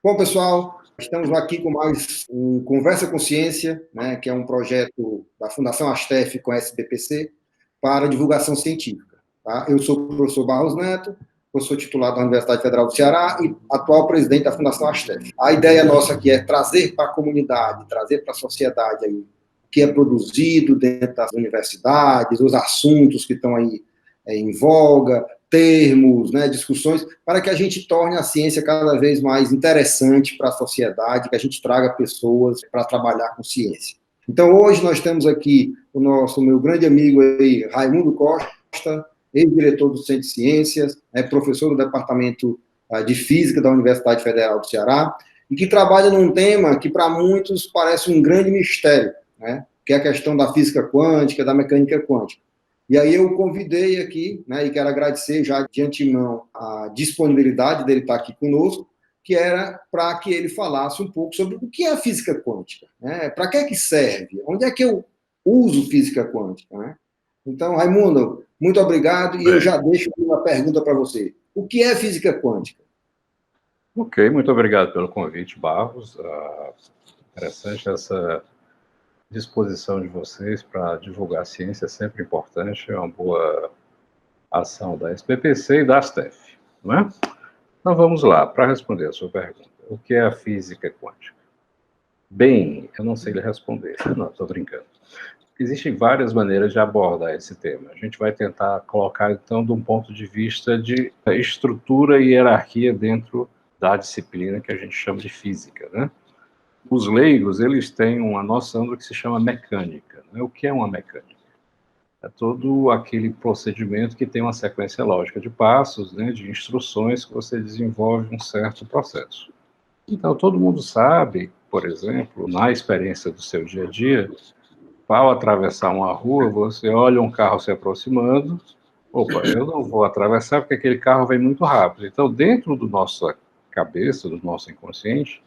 Bom, pessoal, estamos aqui com mais um Conversa com Ciência, né, que é um projeto da Fundação Astef com a SBPC para divulgação científica. Tá? Eu sou o professor Barros Neto, professor titular da Universidade Federal do Ceará e atual presidente da Fundação Astef. A ideia nossa aqui é trazer para a comunidade, trazer para a sociedade aí, o que é produzido dentro das universidades, os assuntos que estão aí em voga, termos, né, discussões, para que a gente torne a ciência cada vez mais interessante para a sociedade, que a gente traga pessoas para trabalhar com ciência. Então, hoje nós temos aqui o meu grande amigo aí, Raimundo Costa, ex-diretor do Centro de Ciências, professor do Departamento de Física da Universidade Federal do Ceará, e que trabalha num tema que para muitos parece um grande mistério, né, que é a questão da física quântica, da mecânica quântica. E aí eu convidei aqui, né, e quero agradecer já de antemão a disponibilidade dele estar aqui conosco, que era para que ele falasse um pouco sobre o que é a física quântica, né? Para que serve? Onde é que eu uso física quântica, né? Então, Raimundo, muito obrigado, e eu já deixo uma pergunta para você. O que é física quântica? Ok, muito obrigado pelo convite, Barros. Interessante essa disposição de vocês para divulgar a ciência, é sempre importante, é uma boa ação da SBPC e da Astef, não é? Então vamos lá, para responder a sua pergunta. O que é a física quântica? Bem, eu não sei lhe responder, não, estou brincando. Existem várias maneiras de abordar esse tema. A gente vai tentar colocar, então, de um ponto de vista de estrutura e hierarquia dentro da disciplina que a gente chama de física, né? Os leigos, eles têm uma noção do que se chama mecânica. Né? O que é uma mecânica? É todo aquele procedimento que tem uma sequência lógica de passos, né, de instruções que você desenvolve um certo processo. Então, todo mundo sabe, por exemplo, na experiência do seu dia a dia, ao atravessar uma rua, você olha um carro se aproximando, opa, eu não vou atravessar porque aquele carro vem muito rápido. Então, dentro da nossa cabeça, do nosso inconsciente,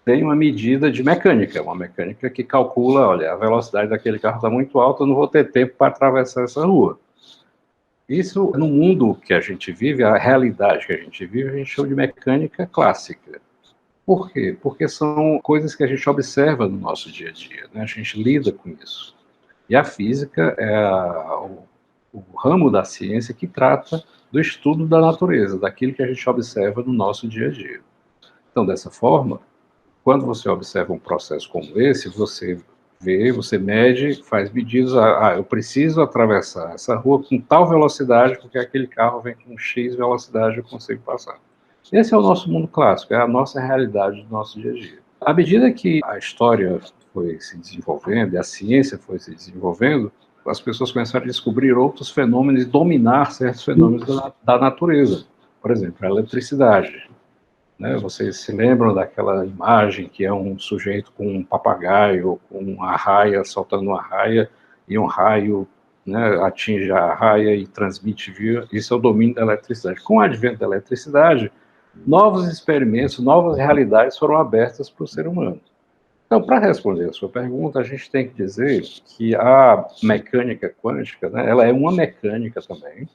tem uma medida de mecânica, uma mecânica que calcula, olha, a velocidade daquele carro está muito alta, eu não vou ter tempo para atravessar essa rua. Isso, no mundo que a gente vive, a realidade que a gente vive, a gente chama de mecânica clássica. Por quê? Porque são coisas que a gente observa no nosso dia a dia, né? A gente lida com isso. E a física é o ramo da ciência que trata do estudo da natureza, daquilo que a gente observa no nosso dia a dia. Então, dessa forma, quando você observa um processo como esse, você vê, você mede, faz medidas, eu preciso atravessar essa rua com tal velocidade, porque aquele carro vem com X velocidade, eu consigo passar. Esse é o nosso mundo clássico, é a nossa realidade do nosso dia a dia. À medida que a história foi se desenvolvendo e a ciência foi se desenvolvendo, as pessoas começaram a descobrir outros fenômenos e dominar certos fenômenos da natureza. Por exemplo, a eletricidade. Né? Vocês se lembram daquela imagem que é um sujeito com um papagaio, com uma raia, soltando uma raia, e um raio, né, atinge a raia e transmite via. Isso é o domínio da eletricidade. Com o advento da eletricidade, novos experimentos, novas realidades foram abertas para o ser humano. Então, para responder a sua pergunta, a gente tem que dizer que a mecânica quântica, né, ela é uma mecânica também,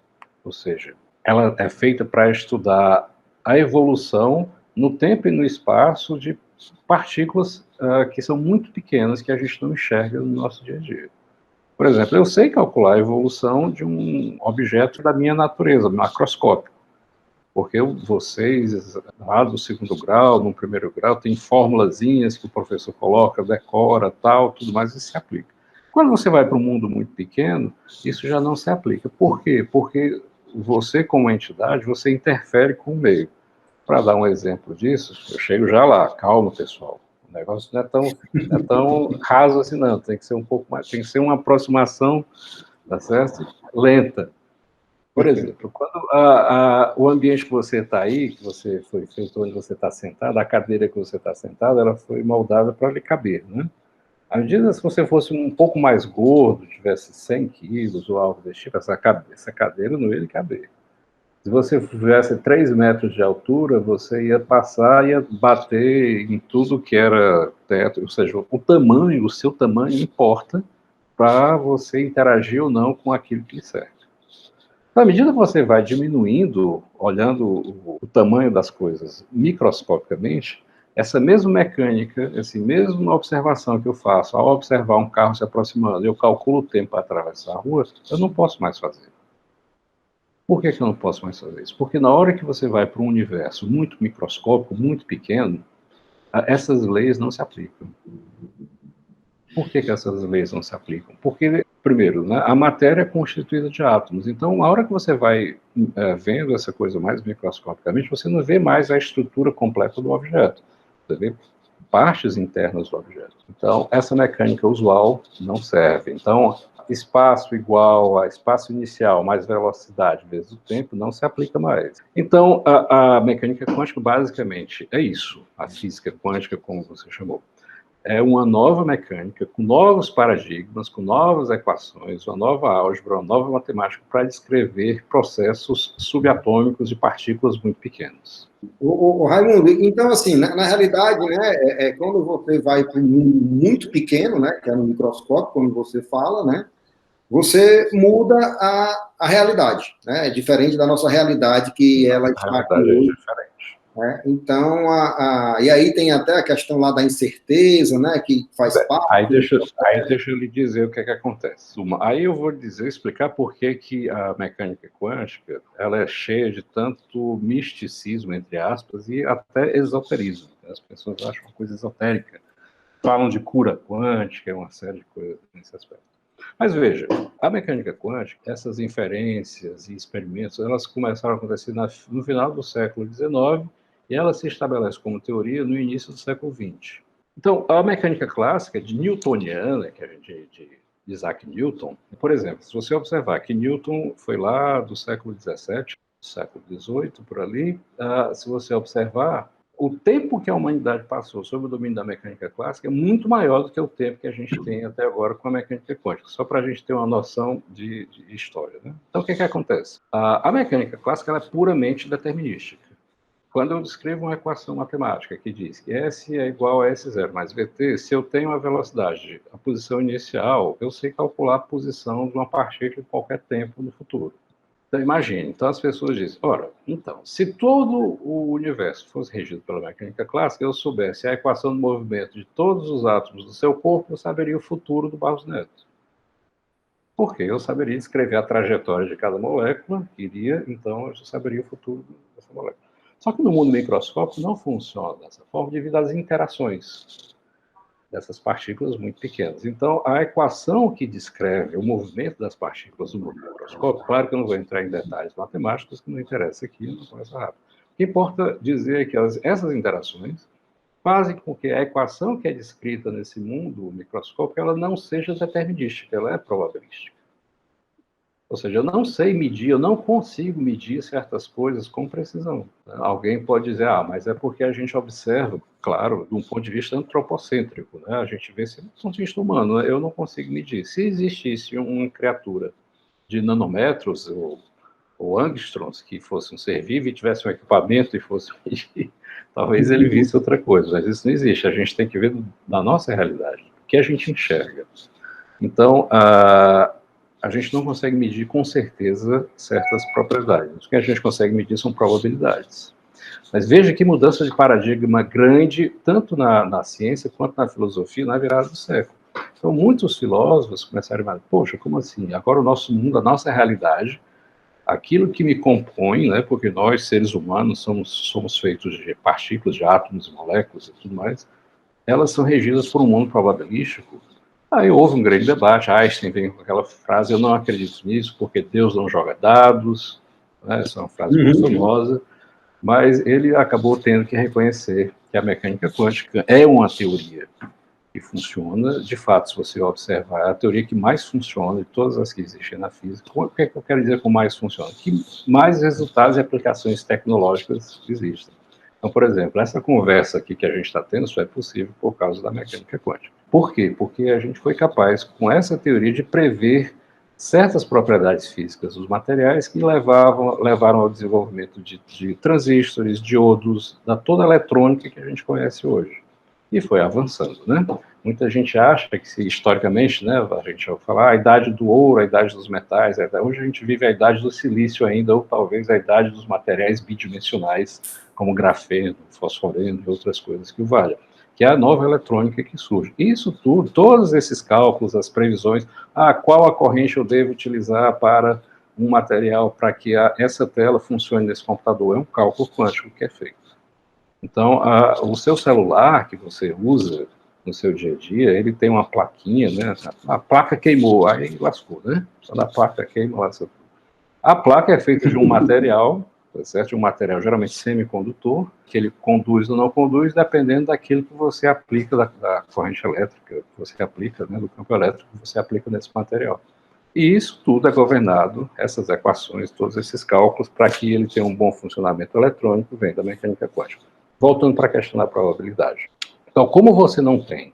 ou seja, ela é feita para estudar a evolução no tempo e no espaço de partículas que são muito pequenas, que a gente não enxerga no nosso dia a dia. Por exemplo, eu sei calcular a evolução de um objeto da minha natureza, macroscópico, porque vocês, lá do segundo grau, no primeiro grau, tem formulazinhas que o professor coloca, decora, tal, tudo mais, e se aplica. Quando você vai para um mundo muito pequeno, isso já não se aplica. Por quê? Porque você, como entidade, você interfere com o meio. Para dar um exemplo disso, eu chego já lá, calma, pessoal. O negócio não é tão raso assim, não. Tem que ser um pouco mais, tem que ser uma aproximação, tá certo? Lenta. Por exemplo, quando o ambiente que você está aí, que você foi feito onde você está sentado, a cadeira que você está sentado, ela foi moldada para lhe caber, né? À medida que você fosse um pouco mais gordo, tivesse 100 quilos ou algo desse tipo, essa cadeira não ia lhe caber. Se você tivesse 3 metros de altura, você ia passar e ia bater em tudo que era teto, ou seja, o seu tamanho importa para você interagir ou não com aquilo que lhe serve. À medida que você vai diminuindo, olhando o tamanho das coisas microscopicamente, essa mesma mecânica, essa mesma observação que eu faço ao observar um carro se aproximando, eu calculo o tempo para atravessar a rua, eu não posso mais fazer. Por que eu não posso mais fazer isso? Porque na hora que você vai para um universo muito microscópico, muito pequeno, essas leis não se aplicam. Por que essas leis não se aplicam? Porque, primeiro, né, a matéria é constituída de átomos. Então, a hora que você vai vendo essa coisa mais microscopicamente, você não vê mais a estrutura completa do objeto. Você vê partes internas do objeto. Então, essa mecânica usual não serve. Então, espaço igual a espaço inicial mais velocidade vezes o tempo não se aplica mais. Então, a mecânica quântica basicamente é isso, a física quântica, como você chamou. É uma nova mecânica, com novos paradigmas, com novas equações, uma nova álgebra, uma nova matemática para descrever processos subatômicos de partículas muito pequenas. O Raimundo, então, assim, na realidade, né, quando você vai para um mundo muito pequeno, né, que é no microscópio, como você fala, né, você muda a realidade, né, é diferente da nossa realidade, que ela está aqui hoje. Né? Então, e aí tem até a questão lá da incerteza, né, que faz parte. Aí deixa eu lhe dizer o que é que acontece. Aí eu vou explicar por que a mecânica quântica ela é cheia de tanto misticismo, entre aspas, e até esoterismo. As pessoas acham uma coisa esotérica. Falam de cura quântica, uma série de coisas nesse aspecto. Mas veja, a mecânica quântica, essas inferências e experimentos, elas começaram a acontecer no final do século XIX e ela se estabelece como teoria no início do século XX. Então, a mecânica clássica de newtoniana, que a gente de Isaac Newton, por exemplo, se você observar que Newton foi lá do século XVII, século XVIII, por ali, se você observar, o tempo que a humanidade passou sob o domínio da mecânica clássica é muito maior do que o tempo que a gente tem até agora com a mecânica quântica, só para a gente ter uma noção de história. Né? Então, o que acontece? A mecânica clássica ela é puramente determinística. Quando eu descrevo uma equação matemática que diz que S é igual a S0 mais VT, se eu tenho a velocidade, a posição inicial, eu sei calcular a posição de uma partícula em qualquer tempo no futuro. Então, imagine. Então, as pessoas dizem, ora, então, se todo o universo fosse regido pela mecânica clássica, eu soubesse a equação do movimento de todos os átomos do seu corpo, eu saberia o futuro do Barros Neto. Porque eu saberia descrever a trajetória de cada molécula, então, eu saberia o futuro dessa molécula. Só que no mundo microscópico não funciona dessa forma devido às interações dessas partículas muito pequenas. Então, a equação que descreve o movimento das partículas no mundo microscópico, claro que eu não vou entrar em detalhes matemáticos, que não interessa aqui, não conversa rápido. O que importa dizer é que essas interações fazem com que a equação que é descrita nesse mundo microscópico ela não seja determinística, ela é probabilística. Ou seja, eu não sei medir, eu não consigo medir certas coisas com precisão. Alguém pode dizer, mas é porque a gente observa, claro, de um ponto de vista antropocêntrico, né? A gente vê se do ponto de vista humano, eu não consigo medir. Se existisse uma criatura de nanômetros ou angstroms que fosse um ser vivo e tivesse um equipamento e fosse medir, talvez ele visse outra coisa, mas isso não existe. A gente tem que ver da nossa realidade, o que a gente enxerga. Então, a gente não consegue medir com certeza certas propriedades. O que a gente consegue medir são probabilidades. Mas veja que mudança de paradigma grande, tanto na ciência quanto na filosofia, na virada do século. Então, muitos filósofos começaram a dizer, poxa, como assim? Agora o nosso mundo, a nossa realidade, aquilo que me compõe, né, porque nós, seres humanos, somos feitos de partículas, de átomos, moléculas e tudo mais, elas são regidas por um mundo probabilístico. Aí houve um grande debate, Einstein veio com aquela frase, eu não acredito nisso, porque Deus não joga dados, né? Essa é uma frase muito famosa, mas ele acabou tendo que reconhecer que a mecânica quântica é uma teoria que funciona, de fato, se você observar, é a teoria que mais funciona de todas as que existem na física. O que é que eu quero dizer com mais funciona? Que mais resultados e aplicações tecnológicas existem. Então, por exemplo, essa conversa aqui que a gente está tendo só é possível por causa da mecânica quântica. Por quê? Porque a gente foi capaz, com essa teoria, de prever certas propriedades físicas dos materiais que levaram ao desenvolvimento de transistores, diodos, da toda a eletrônica que a gente conhece hoje. e foi avançando, né? Muita gente acha que, historicamente, né, a gente vai falar a idade do ouro, a idade dos metais, hoje a gente vive a idade do silício ainda, ou talvez a idade dos materiais bidimensionais, como grafeno, fosforeno e outras coisas que o valham, que é a nova eletrônica que surge. Isso tudo, todos esses cálculos, as previsões, qual a corrente eu devo utilizar para um material para que essa tela funcione nesse computador, é um cálculo quântico que é feito. Então, o seu celular que você usa no seu dia a dia, ele tem uma plaquinha, né? A placa queimou, aí lascou, né? Quando a placa queima, lascou. A placa é feita de um material, tá certo? De um material geralmente semicondutor, que ele conduz ou não conduz, dependendo daquilo que você aplica, da corrente elétrica que você aplica, né? Do campo elétrico que você aplica nesse material. E isso tudo é governado, essas equações, todos esses cálculos, para que ele tenha um bom funcionamento eletrônico, vem da mecânica quântica. Voltando para a questão da probabilidade. Então, como você não tem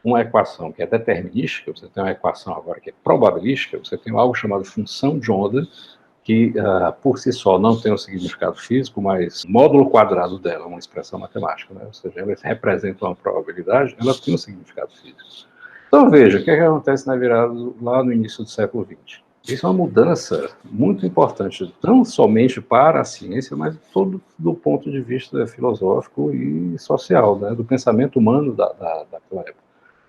uma equação que é determinística, você tem uma equação agora que é probabilística, você tem algo chamado função de onda, que por si só não tem um significado físico, mas o módulo quadrado dela é uma expressão matemática, né? Ou seja, ela representa uma probabilidade, ela tem um significado físico. Então, veja, o que acontece na virada lá no início do século XX. Isso é uma mudança muito importante, não somente para a ciência, mas todo do ponto de vista filosófico e social, né, do pensamento humano daquela época.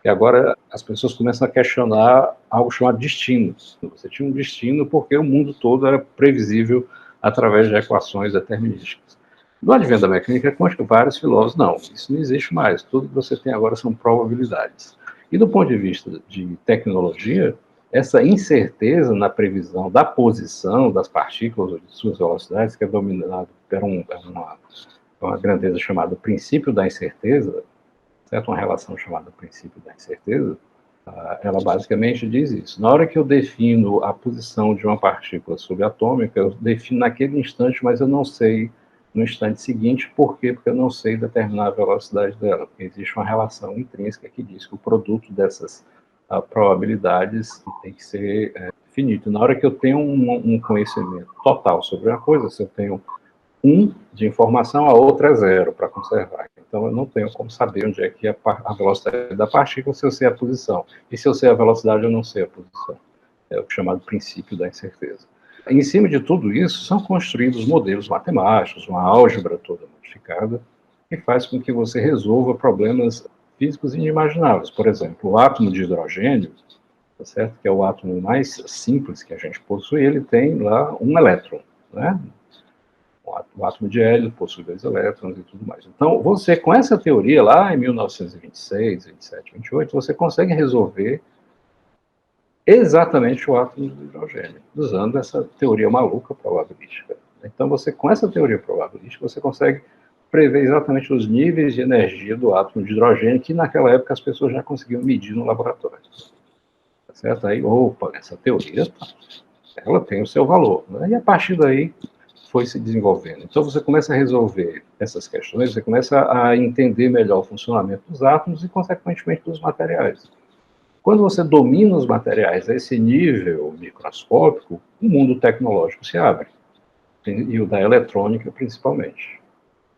E agora as pessoas começam a questionar algo chamado destino. Você tinha um destino porque o mundo todo era previsível através de equações determinísticas. No advento da mecânica quântica, vários filósofos, não, isso não existe mais, tudo que você tem agora são probabilidades. E do ponto de vista de tecnologia, essa incerteza na previsão da posição das partículas ou de suas velocidades, que é dominado por uma grandeza chamada princípio da incerteza, certo? Uma relação chamada princípio da incerteza, ela basicamente diz isso. Na hora que eu defino a posição de uma partícula subatômica, eu defino naquele instante, mas eu não sei no instante seguinte. Por quê? Porque eu não sei determinar a velocidade dela. Porque existe uma relação intrínseca que diz que o produto dessas probabilidades tem que ser finito. Na hora que eu tenho um conhecimento total sobre uma coisa, se eu tenho 1 de informação, a outra é 0 para conservar. Então, eu não tenho como saber onde é que é a velocidade da partícula se eu sei a posição. E se eu sei a velocidade, eu não sei a posição. É o chamado princípio da incerteza. Em cima de tudo isso, são construídos modelos matemáticos, uma álgebra toda modificada, que faz com que você resolva problemas físicos inimagináveis. Por exemplo, o átomo de hidrogênio, tá certo? Que é o átomo mais simples que a gente possui, ele tem lá um elétron, né? O átomo de hélio possui 2 elétrons e tudo mais. Então, você, com essa teoria lá em 1926, 27, 28, você consegue resolver exatamente o átomo de hidrogênio, usando essa teoria maluca probabilística. Então, você, com essa teoria probabilística, você consegue prever exatamente os níveis de energia do átomo de hidrogênio, que naquela época as pessoas já conseguiam medir no laboratório. Tá certo? Aí, opa, essa teoria, ela tem o seu valor. Né? E a partir daí, foi se desenvolvendo. Então, você começa a resolver essas questões, você começa a entender melhor o funcionamento dos átomos e, consequentemente, dos materiais. Quando você domina os materiais a esse nível microscópico, o mundo tecnológico se abre, e o da eletrônica, principalmente.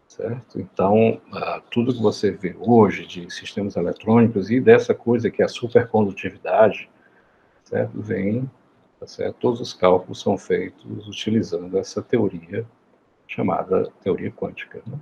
Certo? Então, tudo que você vê hoje de sistemas eletrônicos e dessa coisa que é a supercondutividade, certo? Vem, tá certo? Todos os cálculos são feitos utilizando essa teoria chamada teoria quântica. Né?